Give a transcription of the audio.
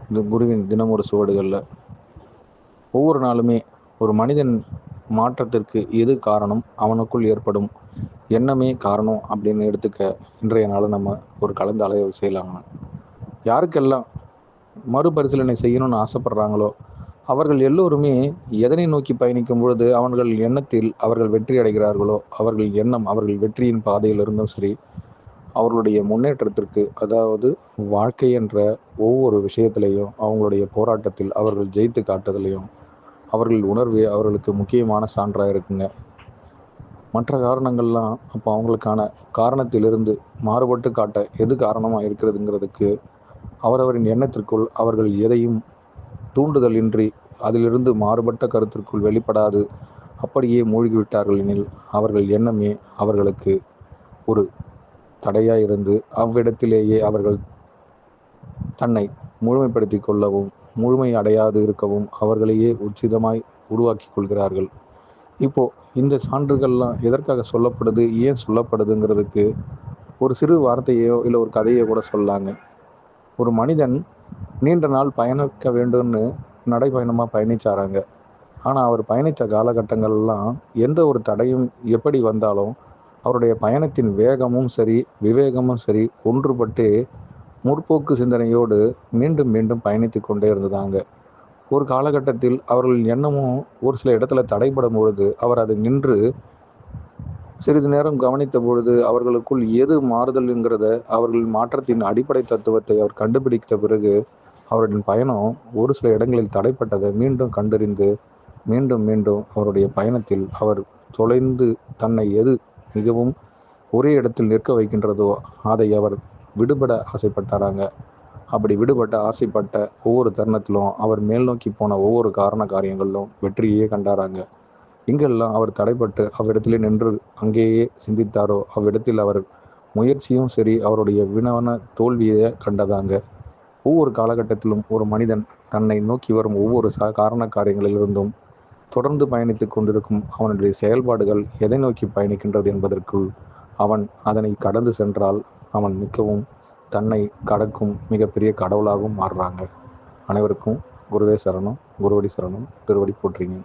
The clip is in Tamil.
இந்த குருவின் தினம் ஒரு சுவடுகளில் ஒவ்வொரு நாளுமே ஒரு மனிதன் மாற்றத்திற்கு எது காரணம், அவனுக்குள் ஏற்படும் எண்ணமே காரணம் அப்படின்னு எடுத்துக்க இன்றைய நாள் நம்ம ஒரு கலந்து ஆய்வு செய்யலாங்க. யாருக்கெல்லாம் மறுபரிசீலனை செய்யணும்னு ஆசைப்படுறாங்களோ அவர்கள் எல்லோருமே எதனை நோக்கி பயணிக்கும் பொழுது அவர்கள் எண்ணத்தில் அவர்கள் வெற்றி அடைகிறார்களோ, அவர்கள் எண்ணம் அவர்கள் வெற்றியின் பாதையில் இருந்தும் சரி, அவர்களுடைய முன்னேற்றத்திற்கு, அதாவது வாழ்க்கை என்ற ஒவ்வொரு விஷயத்திலையும் அவங்களுடைய போராட்டத்தில் அவர்கள் ஜெயித்து காட்டுதலையும் அவர்கள் உணர்வே அவர்களுக்கு முக்கியமான சான்றாக இருக்குங்க. மற்ற காரணங்கள்லாம் அப்போ அவங்களுக்கான காரணத்திலிருந்து மாறுபட்டு காட்ட எது காரணமாக இருக்கிறதுங்கிறதுக்கு அவரவரின் எண்ணத்திற்குள் அவர்கள் எதையும் தூண்டுதல் இன்றி அதிலிருந்து மாறுபட்ட கருத்திற்குள் வெளிப்படாது அப்படியே மூழ்கிவிட்டார்கள் எனில் அவர்கள் எண்ணமே அவர்களுக்கு ஒரு தடையாக இருந்து அவ்விடத்திலேயே அவர்கள் தன்னை முழுமைப்படுத்தி கொள்ளவும் முழுமை அடையாது இருக்கவும் அவர்களையே உச்சிதமாய் உருவாக்கி கொள்கிறார்கள். இப்போ இந்த சான்றுகள்லாம் எதற்காக சொல்லப்படுது, ஏன் சொல்லப்படுதுங்கிறதுக்கு ஒரு சிறு வார்த்தையோ இல்லை ஒரு கதையோ கூட சொல்லாங்க. ஒரு மனிதன் நீண்ட நாள் பயணிக்க வேண்டும்னு நடைப்பயணமாக பயணிச்சாராங்க. ஆனால் அவர் பயணித்த காலகட்டங்கள்லாம் எந்த ஒரு தடையும் எப்படி வந்தாலும் அவருடைய பயணத்தின் வேகமும் சரி விவேகமும் சரி ஒன்றுபட்டு முற்போக்கு சிந்தனையோடு மீண்டும் மீண்டும் பயணித்து கொண்டே இருந்ததாங்க. ஒரு காலகட்டத்தில் அவர்களின் எண்ணமும் ஒரு சில இடத்துல தடைபடும் பொழுது அவர் அதை நின்று சிறிது நேரம் கவனித்த பொழுது அவர்களுக்குள் எது மாறுதல்ங்கிறத அவர்கள் மாற்றத்தின் அடிப்படை தத்துவத்தை அவர் கண்டுபிடித்த பிறகு அவருடைய பயணம் ஒரு சில இடங்களில் தடைப்பட்டதை மீண்டும் கண்டறிந்து மீண்டும் மீண்டும் அவருடைய பயணத்தில் அவர் தொலைந்து தன்னை எது மிகவும் ஒரே இடத்தில் நிற்க வைக்கின்றதோ அதை அவர் விடுபட ஆசைப்பட்டாராங்க. அப்படி விடுபட்ட ஆசைப்பட்ட ஒவ்வொரு தருணத்திலும் அவர் மேல் நோக்கி போன ஒவ்வொரு காரண காரியங்களிலும் வெற்றியே கண்டாராங்க. எங்கெல்லாம் அவர் தடைப்பட்டு அவ்விடத்திலே நின்று அங்கேயே சிந்தித்தாரோ அவ்விடத்தில் அவர் முயற்சியும் சரி அவருடைய வினான தோல்வியை கண்டதாங்க. ஒவ்வொரு காலகட்டத்திலும் ஒரு மனிதன் தன்னை நோக்கி வரும் ஒவ்வொரு காரண காரியங்களிலிருந்தும் தொடர்ந்து பயணித்து கொண்டிருக்கும் அவனுடைய செயல்பாடுகள் எதை நோக்கி பயணிக்கின்றது என்பதற்குள் அவன் அதனை கடந்து சென்றால் அவன் மிகவும் தன்னை கடக்கும் மிகப்பெரிய கடவுளாகவும் மாறுறாங்க. அனைவருக்கும் குருவே சரணம், குருவடி சரணம், திருவடி போற்றிங்க.